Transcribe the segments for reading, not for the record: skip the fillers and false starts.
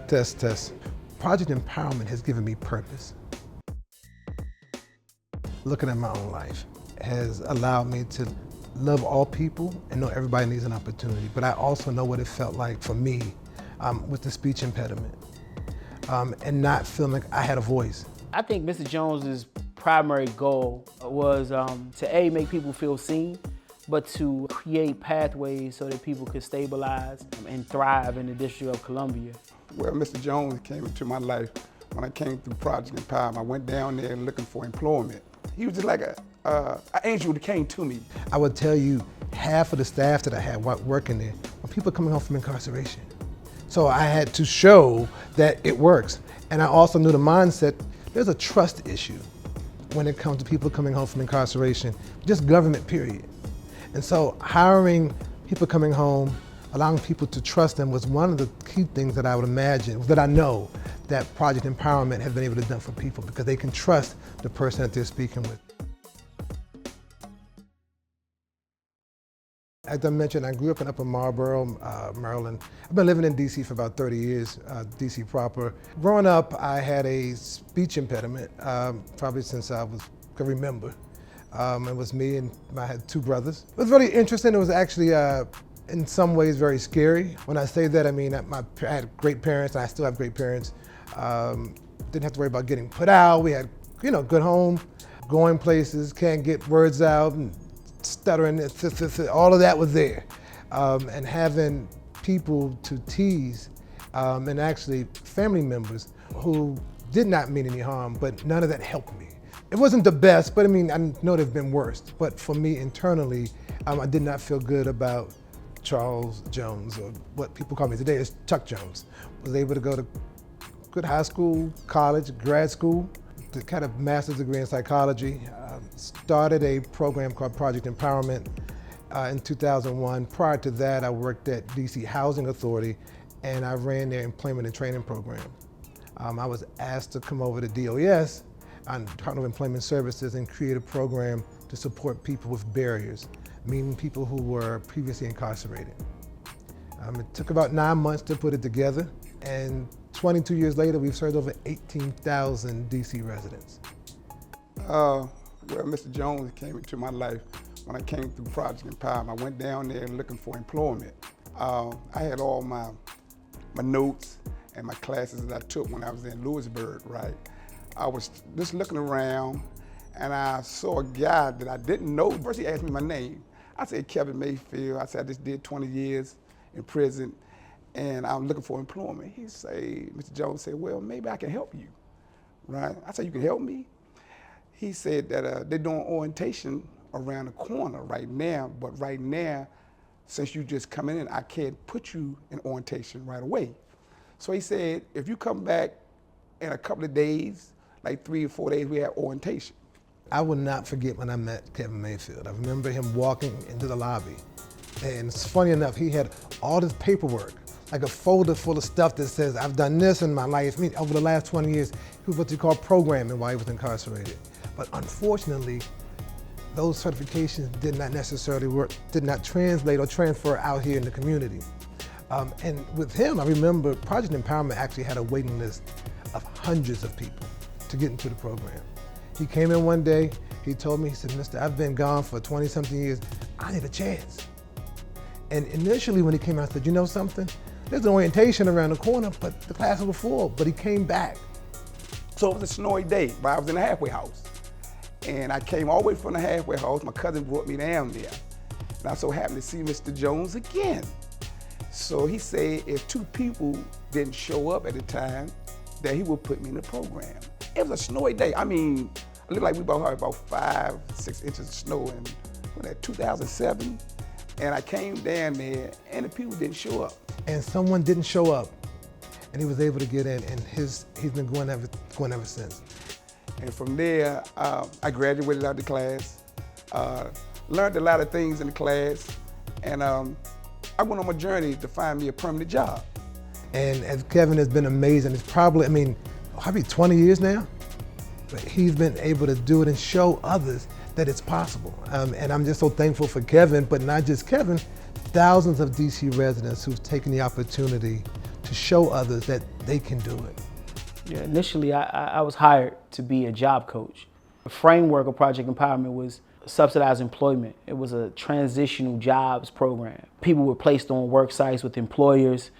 Test, test. Project empowerment has given me purpose. Looking at my own life has allowed me to love all people and know everybody needs an opportunity. But I also know what it felt like for me with the speech impediment and not feeling like I had a voice. I think Mr. Jones's primary goal was to make people feel seen, but to create pathways so that people could stabilize and thrive in the District of Columbia. Well, Mr. Jones came into my life when I came through Project Empowerment. I went down there looking for employment. He was just like an angel that came to me. I would tell you, half of the staff that I had working there were people coming home from incarceration. So I had to show that it works. And I also knew the mindset, there's a trust issue when it comes to people coming home from incarceration, just government, period. And so hiring people coming home, allowing people to trust them was one of the key things that I would imagine, that I know that Project Empowerment has been able to do for people because they can trust the person that they're speaking with. As I mentioned, I grew up in Upper Marlboro, Maryland. I've been living in DC for about 30 years, DC proper. Growing up, I had a speech impediment, probably since I could remember. It was me and I had two brothers. It was really interesting. It was actually, in some ways, very scary. When I say that, I mean I had great parents, and I still have great parents. Didn't have to worry about getting put out. We had, good home, going places, can't get words out, and stuttering, all of that was there. And having people to tease, and actually family members who did not mean any harm, but none of that helped me. It wasn't the best, but I mean, I know there's been worse. But for me internally, I did not feel good about Charles Jones, or what people call me today is Chuck Jones. Was able to go to good high school, college, grad school, the kind of master's degree in psychology. Started a program called Project Empowerment in 2001. Prior to that, I worked at DC Housing Authority, and I ran their employment and training program. I was asked to come over to DOS, Department of Employment Services, and create a program to support people with barriers, meaning people who were previously incarcerated. It took about 9 months to put it together, and 22 years later, we've served over 18,000 DC residents. Well, Mr. Jones came into my life when I came through Project Empowerment. I went down there looking for employment. I had all my notes and my classes that I took when I was in Lewisburg, right? I was just looking around, and I saw a guy that I didn't know. First he asked me my name. I said, Kevin Mayfield. I said, I just did 20 years in prison, and I'm looking for employment. He said, Mr. Jones said, well, maybe I can help you, right? I said, you can help me? He said that they're doing orientation around the corner right now, but right now, since you just coming in, I can't put you in orientation right away. So he said, if you come back in a couple of days, like 3 or 4 days, we have orientation. I will not forget when I met Kevin Mayfield. I remember him walking into the lobby. And it's funny enough, he had all this paperwork, like a folder full of stuff that says, I've done this in my life. I mean, over the last 20 years, he was what they call programming while he was incarcerated. But unfortunately, those certifications did not necessarily work, did not translate or transfer out here in the community. And with him, I remember Project Empowerment actually had a waiting list of hundreds of people to get into the program. He came in one day, he told me, he said, mister, I've been gone for 20-something years, I need a chance. And initially when he came out, I said, you know something? There's an orientation around the corner, but the class was full, but he came back. So it was a snowy day, but I was in the halfway house. And I came all the way from the halfway house, my cousin brought me down there. And I so happened to see Mr. Jones again. So he said if 2 people didn't show up at the time, that he would put me in the program. It was a snowy day. I mean, it looked like we had about 5, 6 inches of snow in 2007. And I came down there and the people didn't show up. And someone didn't show up and he was able to get in, and he's been going ever since. And from there, I graduated out of the class, learned a lot of things in the class, and I went on my journey to find me a permanent job. And as Kevin has been amazing, it's probably, probably 20 years now, but he's been able to do it and show others that it's possible. And I'm just so thankful for Kevin, but not just Kevin, thousands of DC residents who've taken the opportunity to show others that they can do it. Yeah, initially I was hired to be a job coach. The framework of Project Empowerment was subsidized employment. It was a transitional jobs program. People were placed on work sites with employers.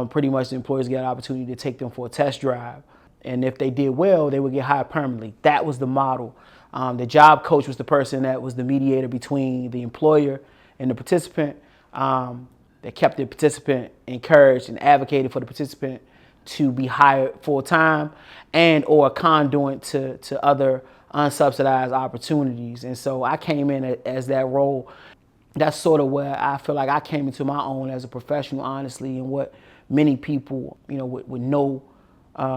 Pretty much the employers get an opportunity to take them for a test drive. And if they did well, they would get hired permanently. That was the model. The job coach was the person that was the mediator between the employer and the participant, that kept the participant encouraged and advocated for the participant to be hired full time and or a conduit to other unsubsidized opportunities. And so I came in as that role. That's sort of where I feel like I came into my own as a professional, honestly, and what many people, would know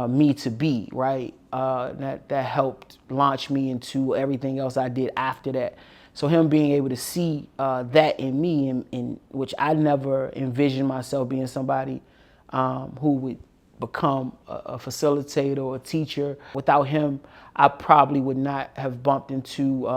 me to be, right? That helped launch me into everything else I did after that. So him being able to see that in me, in which I never envisioned myself being somebody who would become a facilitator or a teacher. Without him, I probably would not have bumped into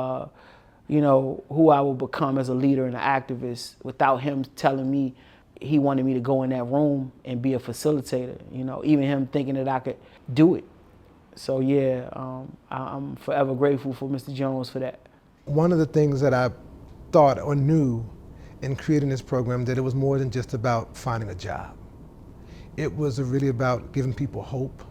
who I would become as a leader and an activist. Without him telling me he wanted me to go in that room and be a facilitator, even him thinking that I could do it. So yeah, I'm forever grateful for Mr. Jones for that. One of the things that I thought or knew in creating this program, that it was more than just about finding a job. It was really about giving people hope,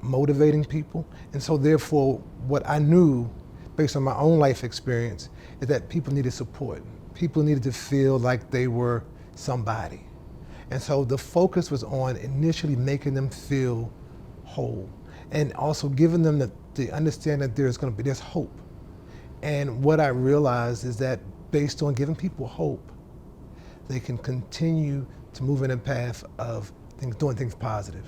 motivating people. And so therefore, what I knew based on my own life experience is that people needed support. People needed to feel like they were somebody. And so the focus was on initially making them feel whole and also giving them the understanding that there's hope. And what I realized is that based on giving people hope, they can continue to move in a path of doing things positive.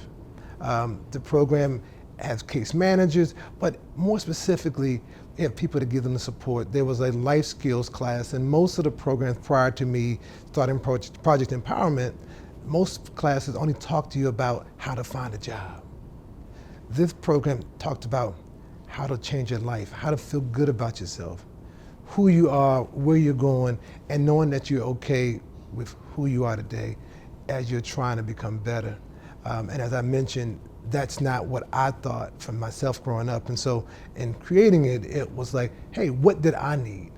The program has case managers, but more specifically, you have people to give them the support. There was a life skills class, and most of the programs prior to me starting Project Empowerment, most classes only talk to you about how to find a job. This program talked about how to change your life, how to feel good about yourself, who you are, where you're going, and knowing that you're okay with who you are today as you're trying to become better. And as I mentioned, that's not what I thought from myself growing up. And so in creating it, it was like, hey, what did I need?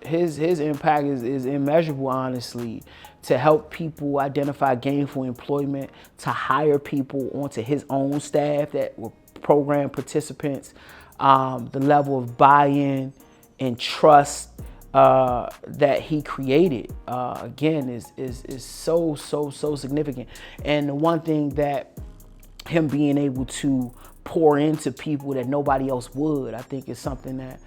His impact is immeasurable, honestly, to help people identify gainful employment, to hire people onto his own staff that were program participants, the level of buy-in and trust that he created, again, is so significant. And the one thing that him being able to pour into people that nobody else would, I think is something that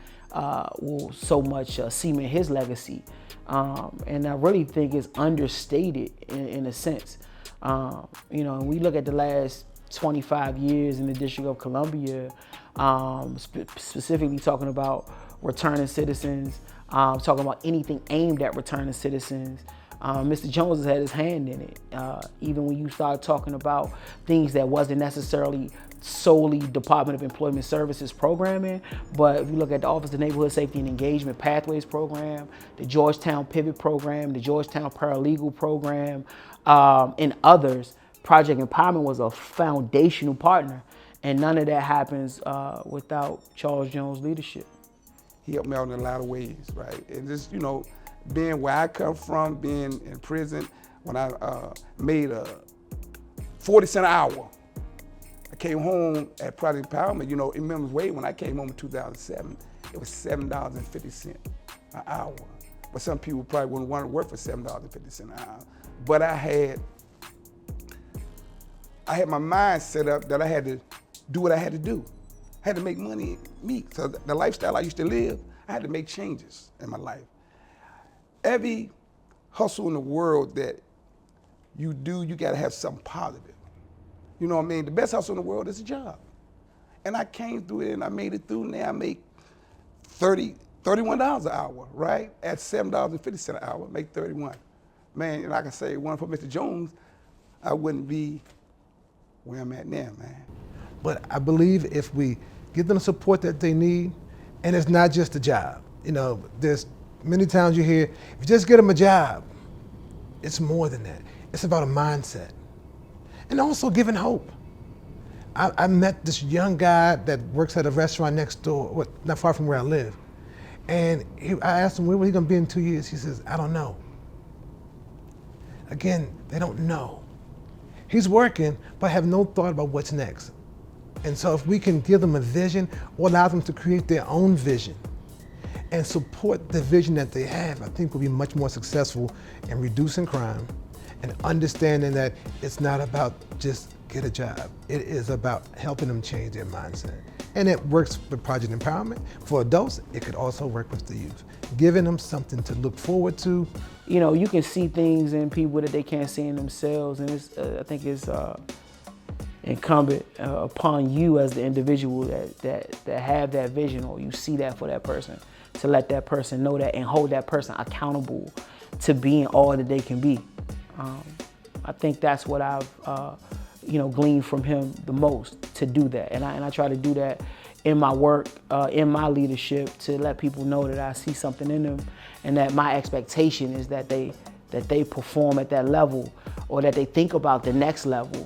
will so much cement his legacy. And I really think it's understated in a sense. And we look at the last 25 years in the District of Columbia, specifically talking about returning citizens, talking about anything aimed at returning citizens. Mr. Jones has had his hand in it. Even when you start talking about things that wasn't necessarily solely Department of Employment Services programming, but if you look at the Office of Neighborhood Safety and Engagement Pathways program, the Georgetown Pivot program, the Georgetown Paralegal program, and others, Project Empowerment was a foundational partner, and none of that happens without Charles Jones' leadership. He helped me out in a lot of ways, right? And just, being where I come from, being in prison, when I made 40 cents an hour, I came home at Project Empowerment, in minimum wage, when I came home in 2007, it was $7.50 an hour. But some people probably wouldn't want to work for $7.50 an hour. But I had my mind set up that I had to do what I had to do. I had to make money meet. So the lifestyle I used to live, I had to make changes in my life. Every hustle in the world that you do, you gotta have something positive. You know what I mean? The best hustle in the world is a job. And I came through it and I made it through. Now I make $31 an hour, right? At $7.50 an hour, make 31. Man, and I can say, one for Mr. Jones, I wouldn't be where I'm at now, man. But I believe if we give them the support that they need, and it's not just a job. There's many times you hear, if you just get them a job, it's more than that. It's about a mindset. and also giving hope. I met this young guy that works at a restaurant next door, not far from where I live. And I asked him, where was he gonna be in 2 years? He says, I don't know. Again, they don't know. He's working, but have no thought about what's next. And so if we can give them a vision or allow them to create their own vision and support the vision that they have, I think we'll be much more successful in reducing crime and understanding that it's not about just get a job. It is about helping them change their mindset. And it works with Project Empowerment. For adults, it could also work with the youth, giving them something to look forward to. You know, you can see things in people that they can't see in themselves, and I think it's incumbent upon you as the individual that have that vision, or you see that for that person, to let that person know that and hold that person accountable to being all that they can be. I think that's what I've gleaned from him the most, to do that, and I try to do that in my work, in my leadership, to let people know that I see something in them, and that my expectation is that they perform at that level, or that they think about the next level,